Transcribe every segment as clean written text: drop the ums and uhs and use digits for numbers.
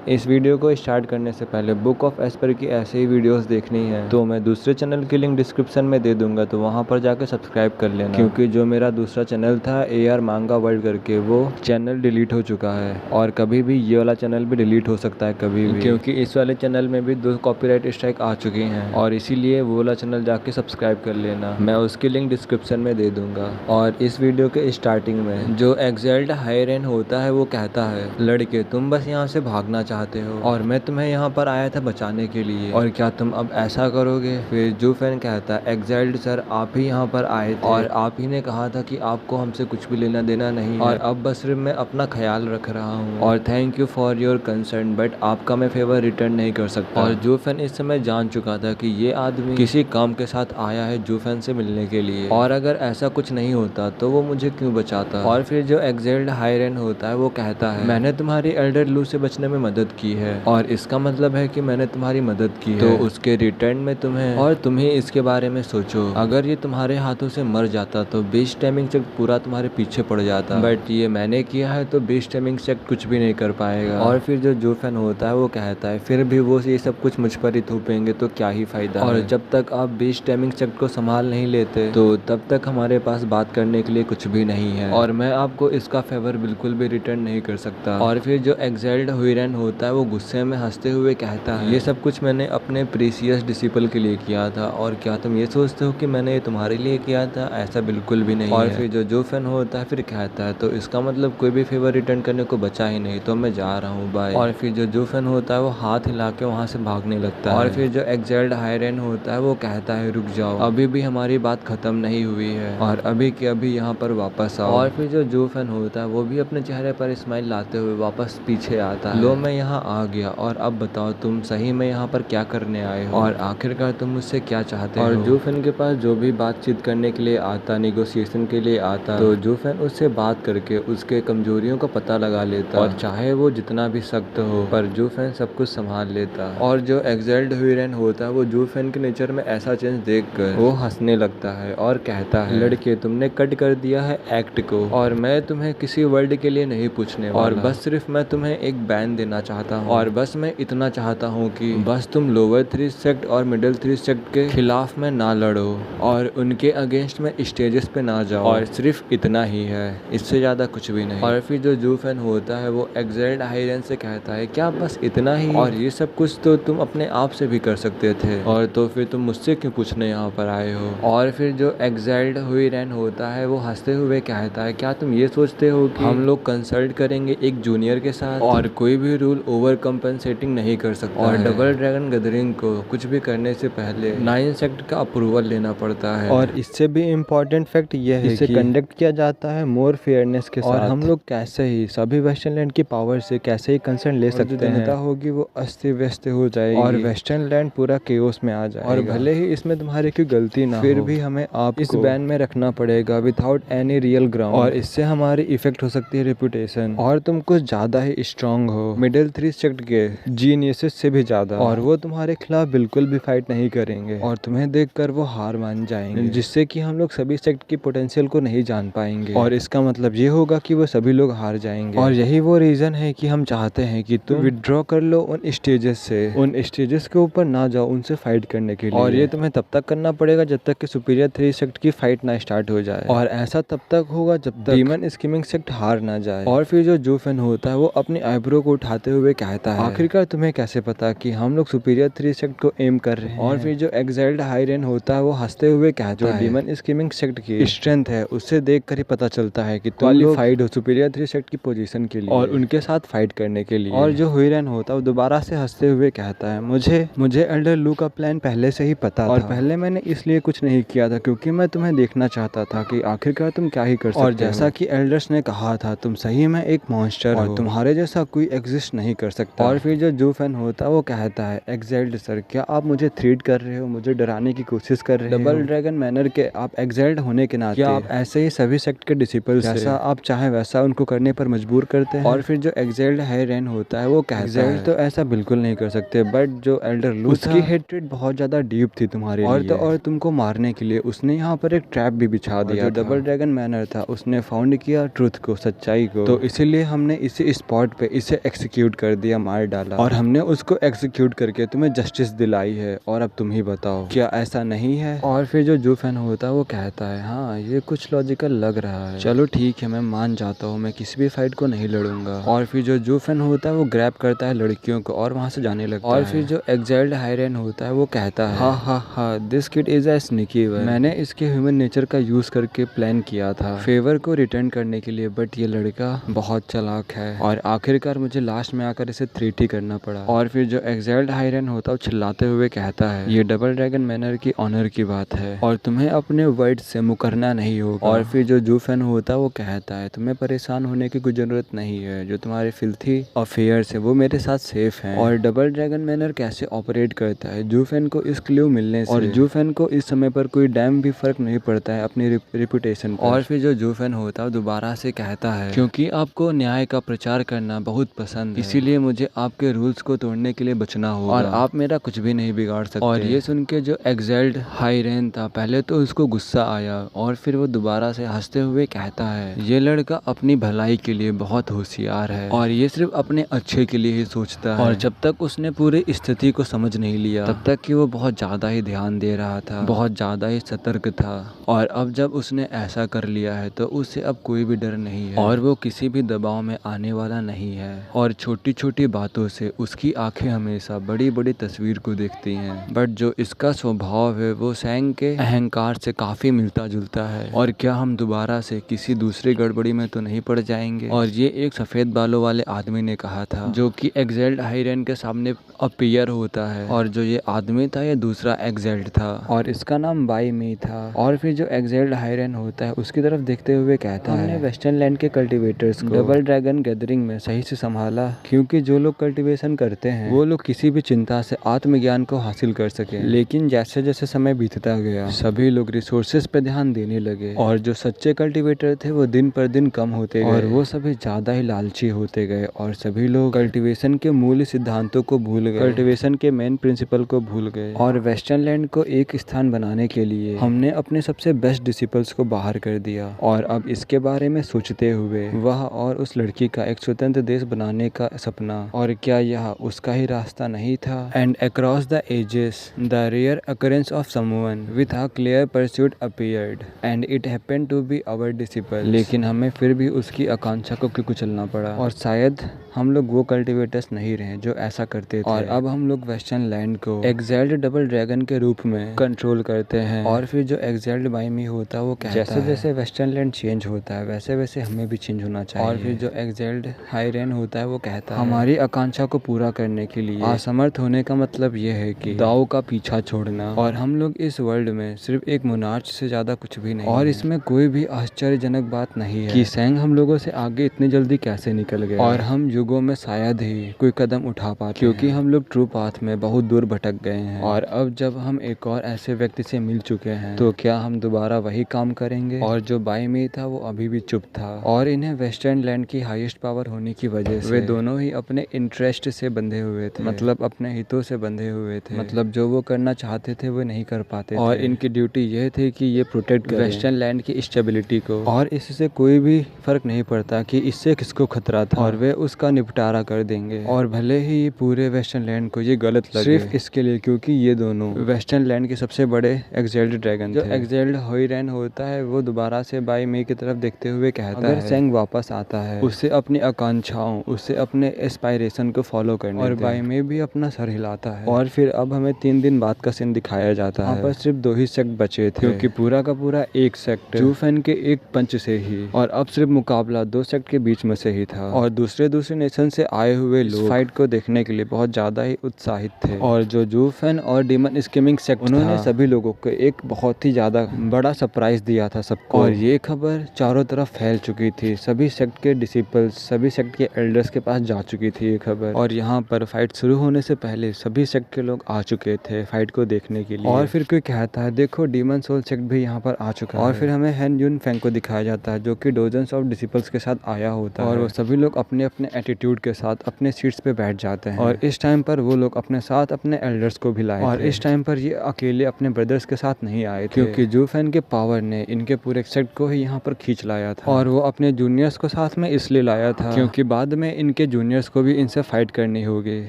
इस वीडियो को स्टार्ट करने से पहले बुक ऑफ एस्पर की ऐसे ही वीडियोस देखनी है तो मैं दूसरे चैनल की लिंक डिस्क्रिप्शन में दे दूंगा, तो वहां पर जाकर सब्सक्राइब कर लेना, क्योंकि जो मेरा दूसरा चैनल था AR मांगा वर्ल्ड करके, वो चैनल डिलीट हो चुका है और कभी भी ये वाला चैनल भी डिलीट हो सकता है कभी भी, क्योंकि इस वाले चैनल में भी 2 कॉपीराइट स्ट्राइक आ चुकी हैं और इसीलिए वो वाला चैनल जाके सब्सक्राइब कर लेना। मैं उसकी लिंक डिस्क्रिप्शन में दे दूंगा। और इस वीडियो के स्टार्टिंग में जो एग्जैल्ड हायरेन होता है वो कहता है, लड़के तुम बस यहाँ से भागना चाहते हो और मैं तुम्हें यहाँ पर आया था बचाने के लिए, और क्या तुम अब ऐसा करोगे? फिर जूफेन कहता है, एग्जैल्ड सर आप ही यहाँ पर आए थे और आप ही ने कहा था कि आपको हमसे कुछ भी लेना देना नहीं है, और अब बस सिर्फ मैं अपना ख्याल रख रहा हूँ और thank you for your concern, but आपका मैं फेवर रिटर्न नहीं कर सकता। और जूफेन इस समय जान चुका था कि ये आदमी किसी काम के साथ आया है जूफेन से मिलने के लिए, और अगर ऐसा कुछ नहीं होता तो वो मुझे क्यों बचाता। और फिर जो एग्जैल्ड हायरेन होता है वो कहता है, मैंने तुम्हारी एल्डर लू से बचने में मदद की है और इसका मतलब है कि मैंने तुम्हारी मदद की है, तो उसके रिटर्न में तुम्हें और तुम्हें इसके बारे में सोचो, अगर ये तुम्हारे हाथों से मर जाता तो बीस्ट टाइमिंग चेक पूरा तुम्हारे पीछे पड़ जाता, बट ये मैंने किया है तो बीस्ट टाइमिंग चेक कुछ भी नहीं कर पाएगा। और फिर जो जूफेन होता है वो कहता है, फिर भी वो ये सब कुछ मुझ पर ही थोपेंगे तो क्या ही फायदा, और जब तक आप बीस्ट टाइमिंग चेक को संभाल नहीं लेते तो तब तक हमारे पास बात करने के लिए कुछ भी नहीं है, और मैं आपको इसका फेवर बिल्कुल भी रिटर्न नहीं कर सकता। और फिर जो एग्जैल्ड हुइरन होता है वो गुस्से में हंसते हुए कहता है, ये सब कुछ मैंने अपने प्रीसियस डिसिपल के लिए किया था, और क्या तुम ये सोचते हो कि मैंने ये तुम्हारे लिए किया था? ऐसा बिल्कुल भी नहीं और है। फिर जो जूफेन होता है फिर कहता है, तो इसका मतलब कोई भी फेवर रिटर्न करने को बचा ही नहीं, तो मैं जा रहा हूँ, बाय। और फिर जो जूफेन होता है वो हाथ हिला के वहाँ से भागने लगता है। और फिर जो एग्जैल्ड हायरेन होता है वो कहता है, रुक जाओ, अभी भी हमारी बात खत्म नहीं हुई है और अभी के अभी यहाँ पर वापस आओ। और फिर जो जूफेन होता है वो भी अपने चेहरे पर स्माइल लाते हुए वापस पीछे आता है। लो मैं यहाँ आ गया, और अब बताओ तुम सही में यहाँ पर क्या करने आए हो और आखिरकार तुम मुझसे क्या चाहते हो। और जूफेन के पास जो भी बातचीत करने के लिए आता, निगोशिएशन के लिए आता, तो जूफेन उससे बात करके उसके कमजोरियों का पता लगा लेता, और चाहे वो जितना भी सख्त हो पर जूफेन सब कुछ संभाल लेता। और जो एग्जैल्ड हुइरन होता है वो जूफेन के नेचर में ऐसा चेंज देखकर वो हंसने लगता है और कहता है, लड़के तुमने कट कर दिया है एक्ट को, और मैं तुम्हें किसी वर्ड के लिए नहीं पूछने वाला, और बस सिर्फ मैं तुम्हें एक बैन देना चाहता हूँ, और बस मैं इतना चाहता हूँ कि बस तुम लोअर 3 सेक्ट और मिडिल 3 सेक्ट के खिलाफ में ना लड़ो और उनके अगेंस्ट में स्टेजेस पे ना जाओ, और सिर्फ इतना ही है, इससे ज्यादा कुछ भी नहीं। और फिर जो जूफेन होता है वो एग्जैल्ड हायरेन से कहता है, क्या बस इतना ही? और ये सब कुछ तो तुम अपने आप से भी कर सकते थे, और तो फिर तुम मुझसे क्यों पूछने यहाँ पर आए हो? और फिर जो एग्जैल्ड हुइरन होता है वो हंसते हुए कहता है, क्या तुम ये सोचते हो कि हम लोग कंसल्ट करेंगे एक जूनियर के साथ और कोई भी रूल ओवर कंपनसेटिंग नहीं कर सकता, और डबल ड्रैगन गैदरिंग को कुछ भी करने से पहले 9 सेक्ट का अप्रूवल लेना पड़ता है, और इससे भी इम्पोर्टेंट फैक्ट ये है कि कंडक्ट किया जाता है मोर फेयरनेस के साथ, और हम लोग कैसे ही सभी वेस्टर्न लैंड की पावर से कैसे ही कंसर्न ले सकते हैं, जनता होगी वो अस्त व्यस्त हो जाएगी और वेस्टर्न लैंड पूरा केओस में आ जाएगा, और भले ही इसमें तुम्हारी कोई गलती ना फिर भी हमें आपको इस बैन में रखना पड़ेगा विदाउट एनी रियल ग्राउंड, और इससे हमारी इफेक्ट हो सकती है रेपुटेशन, और तुम कुछ ज्यादा ही स्ट्रांग हो मिडिल 3 सेक्ट के जीनियसेस से भी ज्यादा, और वो तुम्हारे खिलाफ बिल्कुल भी फाइट नहीं करेंगे और तुम्हें देखकर वो हार मान जाएंगे, जिससे कि हम लोग सभी सेक्ट की पोटेंशियल को नहीं जान पाएंगे, और इसका मतलब ये होगा कि वो सभी लोग हार जाएंगे, और यही वो रीजन है कि हम चाहते हैं कि तुम विड्रॉ कर लो उन स्टेजेस से, उन स्टेजेस के ऊपर ना जाओ उनसे फाइट करने के लिए, और ये तुम्हें तब तक करना पड़ेगा जब तक कि सुपीरियर 3 सेक्ट की फाइट ना स्टार्ट हो जाए, और ऐसा तब तक होगा जब तक डीमन स्कीमिंग सेक्ट हार ना जाए। और फिर जो जूफेन होता है वो अपनी आईब्रो को उठाते हुए कहता है, आखिरकार तुम्हें कैसे पता कि हम लोग सुपीरियर 3 सेक्ट को एम कर रहे हैं? और फिर जो एग्जैल्ड हायरेन होता है वो हंसते हुए कहता है, जो डीमन स्कीमिंग सेक्ट की स्ट्रेंथ है उससे देखकर ही पता चलता है कि तुम क्वालिफाइड हो सुपीरियर 3 सेक्ट की पोजीशन के लिए और उनके साथ फाइट करने के लिए। और जो हुइरन होता है वो दोबारा से हंसते हुए कहता है, मुझे एल्डर लू का प्लान पहले से ही पता था, और पहले मैंने इसलिए कुछ नहीं किया था क्योंकि मैं तुम्हें देखना चाहता था कि आखिरकार तुम क्या ही कर सकते हो, और जैसा कि एल्डर्स ने कहा था तुम सही में एक मॉन्स्टर हो और तुम्हारे जैसा कोई एग्जिस्ट नहीं कर सकता। और फिर जो जूफेन होता है वो कहता है, एग्जैल्ड सर क्या आप मुझे थ्रेट कर रहे हो, मुझे डराने की कोशिश कर रहे हो? डबल ड्रैगन मैनर के आप एग्जैल्ड होने के नाते क्या आप ऐसे ही सभी सेक्ट के डिसिपल्स जैसा आप चाहे वैसा उनको करने पर मजबूर करते हैं? और फिर जो एग्जैल्ड हायरेन होता है वो कहता है, तो ऐसा बिल्कुल नहीं कर सकते, बट जो एल्डर लू उसकी हेट्रेड बहुत ज्यादा डीप थी तुम्हारे लिए, और तुमको मारने के लिए उसने यहाँ पर एक ट्रैप भी बिछा दिया। जो डबल ड्रैगन मैनर था उसने फाउंड किया ट्रुथ को, सच्चाई को, तो इसीलिए हमने इसी स्पॉट पे इसे एक्सिक्यूट एग्जीक्यूट कर दिया, मार डाला, और हमने उसको एग्जीक्यूट करके तुम्हें जस्टिस दिलाई है, और अब तुम ही बताओ क्या ऐसा नहीं है। और फिर जो जू फैन होता है वो कहता है हाँ ये कुछ लॉजिकल लग रहा है, चलो ठीक है मैं मान जाता हूँ, मैं किसी भी फाइट को नहीं लड़ूंगा। और फिर जो जू फैन होता है वो ग्रैब करता है लड़कियों को और वहाँ से जाने लगता है। और फिर जो एक्साइल्ड हायरेन होता है वो कहता है हाँ this kid is a sneaky one, मैंने इसके ह्यूमन नेचर का यूज करके प्लान किया था फेवर को रिटर्न करने के लिए, बट ये लड़का बहुत चालाक है और आखिरकार मुझे लास्ट में आकर इसे थ्रेट ही करना पड़ा। और फिर जो एक्साइल्ड हायरेन होता है वो चिल्लाते हुए कहता है ये डबल ड्रैगन मैनर की ऑनर की बात है और तुम्हें अपने वर्ड से मुकरना नहीं होगा। और फिर जो जू फैन होता है वो कहता है तुम्हें परेशान होने की कोई जरूरत नहीं है, जो तुम्हारे फिल्थी अफेयर्स है वो मेरे साथ सेफ हैं। और डबल ड्रैगन मैनर कैसे ऑपरेट करता है जू फैन को इस क्लू मिलने से, और जू फैन को इस समय पर कोई डैम भी फर्क नहीं पड़ता है अपनी रेपुटेशन पर। और फिर जो जू फैन होता है दोबारा से कहता है क्योंकि आपको न्याय का प्रचार करना बहुत पसंद है, इसीलिए मुझे आपके रूल्स को तोड़ने के लिए बचना होगा और आप मेरा कुछ भी नहीं बिगाड़ सकते। और ये सुन के जो एक्साइल्ड हायरेन था पहले तो उसको गुस्सा आया और फिर वो दोबारा से हंसते हुए कहता है ये लड़का अपनी भलाई के लिए बहुत होशियार है और ये सिर्फ अपने अच्छे के लिए ही सोचता है, और जब तक उसने पूरी स्थिति को समझ नहीं लिया तब तक कि वो बहुत ज्यादा ही ध्यान दे रहा था, बहुत ज्यादा ही सतर्क था, और अब जब उसने ऐसा कर लिया है तो उससे अब कोई भी डर नहीं है और वो किसी भी दबाव में आने वाला नहीं है। और छोटी छोटी बातों से उसकी आंखें हमेशा बड़ी बड़ी तस्वीर को देखती हैं, बट जो इसका स्वभाव है वो सैंग के अहंकार से काफी मिलता जुलता है। और क्या हम दोबारा से किसी दूसरी गड़बड़ी में तो नहीं पड़ जाएंगे। और ये एक सफेद बालों वाले आदमी ने कहा था जो कि एक्साइल्ड हायरेन के सामने अपीयर होता है, और जो ये आदमी था ये दूसरा एक्साइल्ड था और इसका नाम बाई मी था। और फिर जो एक्साइल्ड हायरेन होता है उसकी तरफ देखते हुए कहता है हमने वेस्टर्न लैंड के कल्टीवेटर्स को डबल ड्रैगन गैदरिंग में सही से संभाला, क्योंकि जो लोग कल्टीवेशन करते हैं वो लोग किसी भी चिंता से आत्मज्ञान को हासिल कर सके। लेकिन जैसे जैसे समय बीतता गया सभी लोग रिसोर्सेज पे ध्यान देने लगे, और जो सच्चे कल्टीवेटर थे वो दिन पर दिन कम होते गए और वो सभी ज्यादा ही लालची होते गए, और सभी लोग कल्टीवेशन के मूल सिद्धांतों को भूल गए, कल्टीवेशन के मेन प्रिंसिपल को भूल गए। और वेस्टर्न लैंड को एक स्थान बनाने के लिए हमने अपने सबसे बेस्ट डिसिपल्स को बाहर कर दिया, और अब इसके बारे में सोचते हुए वह और उस लड़की का एक स्वतंत्र देश बनाने का सपना, और क्या यह उसका ही रास्ता नहीं था। And across the ages the rare occurrence of someone with a clear pursuit appeared and it happened to be our disciple। लेकिन हमें फिर भी उसकी आकांक्षा को कुचलना पड़ा, और शायद हम लोग वो कल्टीवेटर्स नहीं रहे जो ऐसा करते थे, और अब हम लोग वेस्टर्न लैंड को एक्साइल्ड डबल ड्रैगन के रूप में कंट्रोल करते हैं। और फिर जो एक्साइल्ड बाई मी होता है वो कहता है जैसे जैसे वेस्टर्न लैंड चेंज होता है वैसे वैसे हमें भी चेंज होना चाहिए। और फिर जो एक्साइल्ड हायरेन होता है वो कहता है हमारी आकांक्षा को पूरा करने के लिए असमर्थ होने का मतलब ये है कि दाव का पीछा छोड़ना, और हम लोग इस वर्ल्ड में सिर्फ एक मोनार्च से ज्यादा कुछ भी नहीं, और इसमें कोई भी आश्चर्यजनक बात नहीं है कि सैंग हम लोगों से आगे इतनी जल्दी कैसे निकल गए, और हम युगों में शायद ही कोई कदम उठा पाते क्योंकि हम लोग ट्रू पाथ में बहुत दूर भटक गए हैं। और अब जब हम एक और ऐसे व्यक्ति से मिल चुके हैं तो क्या हम दोबारा वही काम करेंगे। और जो बाई मी था वो अभी भी चुप था, और इन्हें वेस्टर्न लैंड की हाईएस्ट पावर होने की वजह से वे दोनों ही अपने इंटरेस्ट से बंधे हुए थे, मतलब अपने हितों से बंधे हुए थे, मतलब जो वो करना चाहते थे वो नहीं कर पाते थे, और इनकी ड्यूटी यह थी कि ये प्रोटेक्ट करें वेस्टर्न लैंड की स्टेबिलिटी को, और इससे कोई भी फर्क नहीं पड़ता कि इससे किसको खतरा था, और वे उसका निपटारा कर देंगे। और भले ही पूरे वेस्टर्न लैंड को ये गलत लगे सिर्फ इसके लिए क्योंकि ये दोनों वेस्टर्न लैंड के सबसे बड़े एक्साइल्ड ड्रैगन थे। जो एक्साइल्ड हायरेन होता है वो दोबारा से बाई मी की तरफ देखते हुए कहता है अगर सैंग वापस आता है उससे अपनी आकांक्षाओं, उससे अपने एस्पायरेशन को फॉलो करने, और बाई मी भी अपना सर हिलाता है। और फिर अब हमें 3 दिन बाद का सीन दिखाया जाता है, वहाँ पर सिर्फ 2 ही सेक्ट बचे थे क्योंकि पूरा का पूरा एक सेक्ट जू फैन के एक पंच से ही, और अब सिर्फ मुकाबला 2 सेक्ट के बीच में से ही था, और दूसरे नेशन से आए हुए लोग फाइट को देखने के लिए बहुत ज्यादा ही उत्साहित थे। और जो जू फैन और डीमन स्कीमिंग सेक्ट उन्होंने सभी लोगों को एक बहुत ही ज्यादा बड़ा सरप्राइज दिया था सबको, और ये खबर चारों तरफ फैल चुकी थी, सभी सेक्ट के डिसिपल्स, सभी सेक्ट के एल्डर्स के पास जा चुकी थी ये खबर, और यहाँ पर फाइट शुरू होने से पहले सभी सेक्ट के लोग आ चुके थे फाइट को देखने के लिए। और फिर कोई कहता है देखो डीमन सोल सेक्ट भी यहाँ पर आ चुका है, और फिर हमें हैन यून फैंग को दिखाया जाता है जो कि डोजन्स ऑफ डिसिपल्स के साथ आया होता है, और वो सभी लोग अपने अपने एटीट्यूड के साथ अपने सीट्स पे बैठ जाते हैं। और इस टाइम पर वो लोग अपने साथ अपने एल्डर्स को भी लाए और इस टाइम पर ये अकेले अपने ब्रदर्स के साथ नहीं आए थे, क्योंकि जू फैन के पावर ने इनके पूरे सेक्ट को ही यहाँ पर खींच लाया था। और वो अपने जूनियर्स को साथ में इसलिए लाया था क्योंकि बाद में इनके जूनियर्स को भी इनसे फाइट करनी होगी।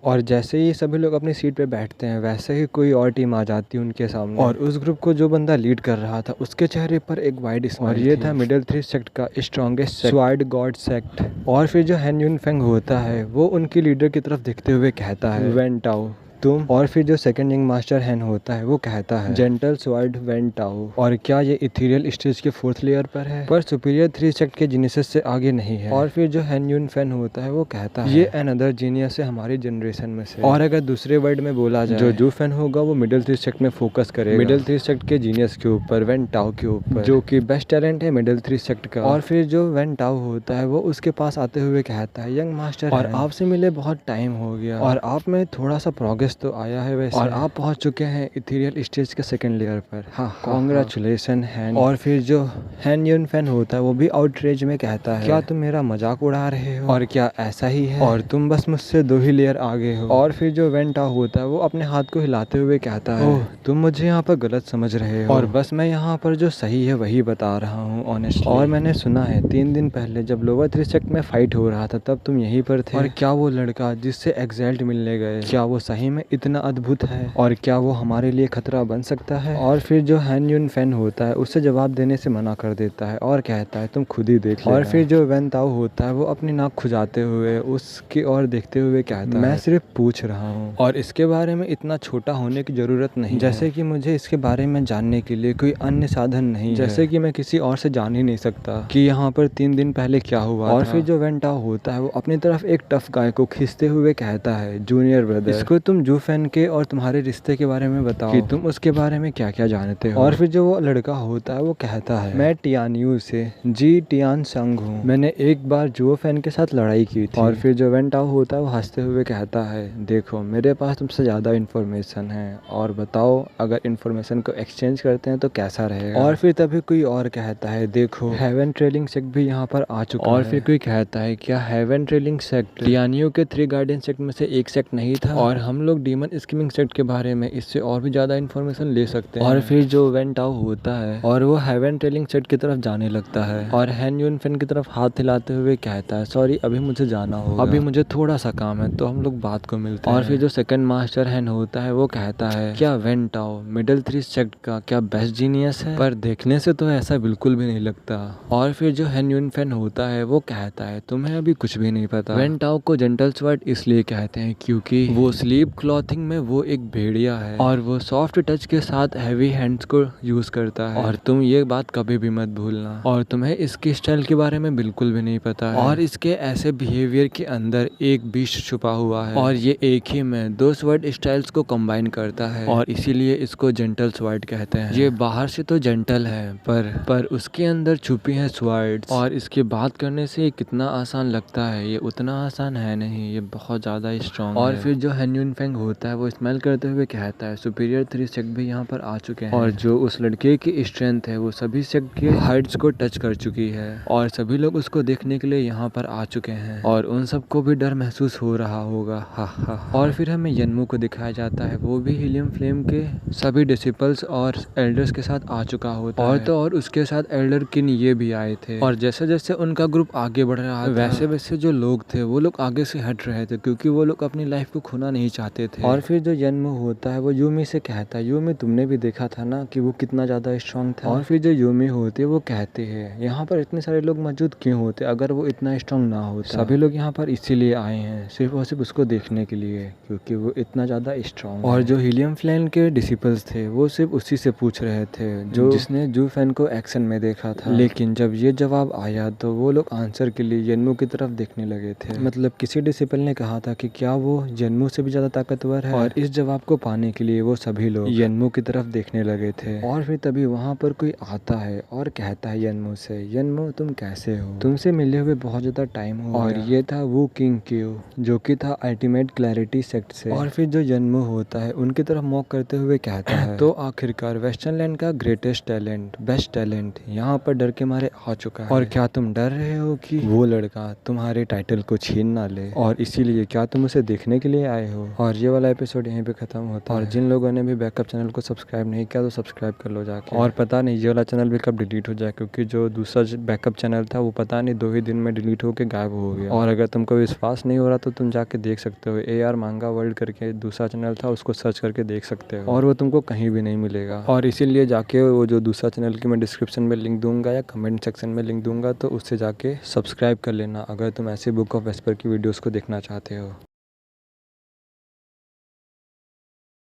और जैसे ही सभी लोग अपनी सीट पे बैठते हैं वैसे ही कोई और टीम आ जाती है उनके सामने, और उस ग्रुप को जो बंदा लीड कर रहा था उसके चेहरे पर एक वाइड स्माइल, और ये था मिडिल थ्री सेक्ट का स्ट्रॉन्गेस्ट स्वार्ड गॉड सेक्ट। और फिर जो हैन यून फेंग होता है वो उनकी लीडर की तरफ देखते हुए कहता है वेन टाओ तुम। और फिर जो सेकंड रिंग मास्टर हैन होता है वो कहता है जेंटल स्वार्ड वेन टाओ। और क्या ये इथेरियल स्टेज के 4th लेयर पर है, पर सुपीरियर 3 सेक्ट के जीनियस से आगे नहीं है। और फिर जो हैन यून फेन होता है वो कहता है ये अनदर जीनियस है हमारी जनरेशन में से। और अगर दूसरे वर्ड में बोला जाए जो जू फैन होगा वो मिडिल 3 सेक्ट में फोकस करेगा मिडिल 3 सेक्ट के जीनियस के ऊपर, वेन टाओ के ऊपर, जो कि बेस्ट टैलेंट है मिडिल 3 सेक्ट का। और फिर जो वेन टाओ होता है वो उसके पास आते हुए कहता है यंग मास्टर और आपसे मिले बहुत टाइम हो गया और आप में थोड़ा सा प्रोग्रेस तो आया है वैसे, और आप पहुंच चुके हैं इथेरियल स्टेज के सेकंड लेयर पर। हाँ, कांग्रेचुलेशन हैन। और फिर जो हैन यून फैन होता है वो भी आउटरेज में कहता है क्या तुम मेरा मजाक उड़ा रहे हो, और क्या ऐसा ही है, और तुम बस मुझसे 2 ही लेयर आगे हो। और फिर जो वेन टाओ होता है वो अपने हाथ को हिलाते हुए कहता है ओह तुम मुझे यहाँ पर गलत समझ रहे हो, और बस मैं यहाँ पर जो सही है वही बता रहा हूँ ऑनेस्टली। और मैंने सुना है 3 दिन पहले जब लोअर 3 सेक्ट में फाइट हो रहा था तब तुम यहीं पर थे, और क्या वो लड़का जिससे एग्जैल्ट मिलने गए क्या वो सही में इतना अद्भुत है, और क्या वो हमारे लिए खतरा बन सकता है। और फिर जो हैन यून फैन होता है उससे जवाब देने से मना कर देता है और कहता है तुम खुद ही देख लेना। और फिर जो वेन ताओ होता है वो अपनी नाक खुजाते हुए उसकी ओर देखते हुए कहता है मैं सिर्फ पूछ रहा हूँ, और इसके बारे में इतना छोटा होने की जरूरत नहीं, जैसे कि मुझे इसके बारे में जानने के लिए कोई अन्य साधन नहीं, जैसे कि मैं किसी और से जान ही नहीं सकता कि यहाँ पर 3 दिन पहले क्या हुआ। और फिर जो वेन टाओ होता है वो अपनी तरफ एक टफ गाय को खींचते हुए कहता है जूनियर ब्रदर इसको तुम जू फैन के और तुम्हारे रिश्ते के बारे में बताओ कि तुम उसके बारे में क्या क्या जानते हो। और फिर जो वो लड़का होता है वो कहता है मैं टियानयू से जी टियान संग हूँ, मैंने एक बार जू फैन के साथ लड़ाई की थी। और फिर जो वेन टाओ होता है वो हंसते हुए कहता है देखो मेरे पास तुमसे ज़्यादा इन्फॉर्मेशन है, और बताओ अगर इन्फॉर्मेशन को एक्सचेंज करते हैं तो कैसा रहेगा। और फिर तभी कोई और कहता है देखो हेवन ट्रेलिंग सेक्ट भी यहाँ पर आ चुका है। और फिर कोई कहता है क्या हेवन ट्रेलिंग सेक्ट टियानयू के 3 गार्डियन सेक्ट में से एक सेक्ट नहीं था, और हम लोग डीमन स्कीमिंग सेक्ट के बारे में इससे और भी ज़्यादा इन्फॉर्मेशन ले सकते हैं। और फिर जो वेन टाओ होता है और वो हेवन ट्रेलिंग सेट की तरफ जाने लगता है, और हैन यून फेन की तरफ हाथ हिलाते हुए कहता है सॉरी अभी मुझे जाना होगा, अभी मुझे थोड़ा सा काम है तो हम लोग बात को मिलते हैं। और फिर जो सेकंड मास्टर हैन होता है वो कहता है क्या वेन टाओ मिडिल 3 सेक्ट का क्या बेस्ट जीनियस है, पर देखने से तो ऐसा बिल्कुल भी नहीं लगता। और फिर जो हैन यून फेन होता है वो कहता है तुम्हें अभी कुछ भी नहीं पता। वेन टाओ को जेंटल स्वॉर्ड इसलिए कहते हैं क्योंकि वो स्लीप क्लॉथिंग में वो एक भेड़िया है, और वो सॉफ्ट टच के साथ हैवी हैंड्स को यूज करता है। और तुम ये बात कभी भी मत भूलना, और तुम्हें इसके स्टाइल के बारे में बिल्कुल भी नहीं पता है, और इसके ऐसे बिहेवियर के अंदर एक बीस्ट छुपा हुआ है, और ये एक ही में 2 स्वॉर्ड स्टाइल्स को कंबाइन करता है, और इसीलिए इसको जेंटल स्वॉर्ड कहते हैं। ये बाहर से तो जेंटल है पर उसके अंदर छुपी है स्वॉर्ड्स, और इसके बात करने से ये कितना आसान लगता है ये उतना आसान है नहीं, ये बहुत ज्यादा स्ट्रॉन्ग है। और फिर जो हैन यून फेंग होता है वो स्मेल करते हुए कहता है सुपीरियर 3 सेक्ट भी यहाँ पर आ चुके हैं, और जो उस लड़के की स्ट्रेंथ है वो सभी सेक्ट के हाइट्स को टच कर चुकी है, और सभी लोग उसको देखने के लिए यहाँ पर आ चुके हैं, और उन सबको भी डर महसूस हो रहा होगा। हा। और फिर हमें यन्मू को दिखाया जाता है वो भी हीलियम फ्लेम के सभी डिसिपल्स और एल्डर्स के साथ आ चुका होता है, तो और उसके साथ एल्डर किन ये भी आए थे, और जैसे जैसे उनका ग्रुप आगे बढ़ रहा था वैसे वैसे जो लोग थे वो लोग आगे से हट रहे थे क्योंकि वो लोग अपनी लाइफ को खोना नहीं चाहते थे। और फिर जो यन्मू होता है वो यूमी से कहता है यूमी तुमने भी देखा था ना कि वो कितना ज्यादा स्ट्रांग था। और फिर जो यूमी होती है वो कहते हैं यहाँ पर इतने सारे लोग मौजूद क्यों होते अगर वो इतना स्ट्रांग ना होता, सभी लोग यहाँ पर इसीलिए आए हैं सिर्फ और सिर्फ उसको देखने के लिए क्योंकि वो इतना ज्यादा स्ट्रांग। और जो हीलियम फ्लेम के डिसिपल्स थे वो सिर्फ उसी से पूछ रहे थे जो जिसने जू फैन को एक्शन में देखा था, लेकिन जब ये जवाब आया तो वो लोग आंसर के लिए यन्मू की तरफ देखने लगे थे। मतलब किसी डिसिपल ने कहा था कि क्या वो यन्मू से भी ज्यादा ताकतवर है? और इस जवाब को पाने के लिए वो सभी लोग यन्मू की तरफ देखने लगे थे। और फिर तभी वहाँ पर कोई आता है और कहता है यन्मू से, यन्मू तुम कैसे हो, तुमसे मिले हुए बहुत ज्यादा टाइम हो और ये था वो किंग क्यू जो कि था अल्टीमेट क्लैरिटी सेक्ट से। और फिर जो यन्मू होता है उनकी तरफ मॉक करते हुए कहता है तो आखिरकार वेस्टर्नलैंड का ग्रेटेस्ट टैलेंट, बेस्ट टैलेंट यहाँ पर डर के मारे आ चुका है। और क्या तुम डर रहे हो कि वो लड़का तुम्हारे टाइटल को छीन ना ले, और इसीलिए क्या तुम उसे देखने के लिए आए हो? और ये वाला एपिसोड यहीं पे खत्म होता है। और जिन लोगों ने भी बैकअप चैनल को सब्सक्राइब नहीं किया तो सब्सक्राइब कर लो जाके। और पता नहीं ये वाला चैनल भी कब डिलीट हो जाए, क्योंकि जो दूसरा बैकअप चैनल था वो पता नहीं 2 ही दिन में डिलीट होके गायब हो गया। और अगर तुमको विश्वास नहीं हो रहा तो तुम जाके देख सकते हो, AR मांगा वर्ल्ड करके दूसरा चैनल था, उसको सर्च करके देख सकते हो और वो तुमको कहीं भी नहीं मिलेगा। और इसीलिए जाके वो जो दूसरा चैनल की मैं डिस्क्रिप्शन में लिंक दूंगा या कमेंट सेक्शन में लिंक दूंगा, तो उससे जाके सब्सक्राइब कर लेना अगर तुम ऐसे बुक ऑफ एस्पर की वीडियोस को देखना चाहते हो।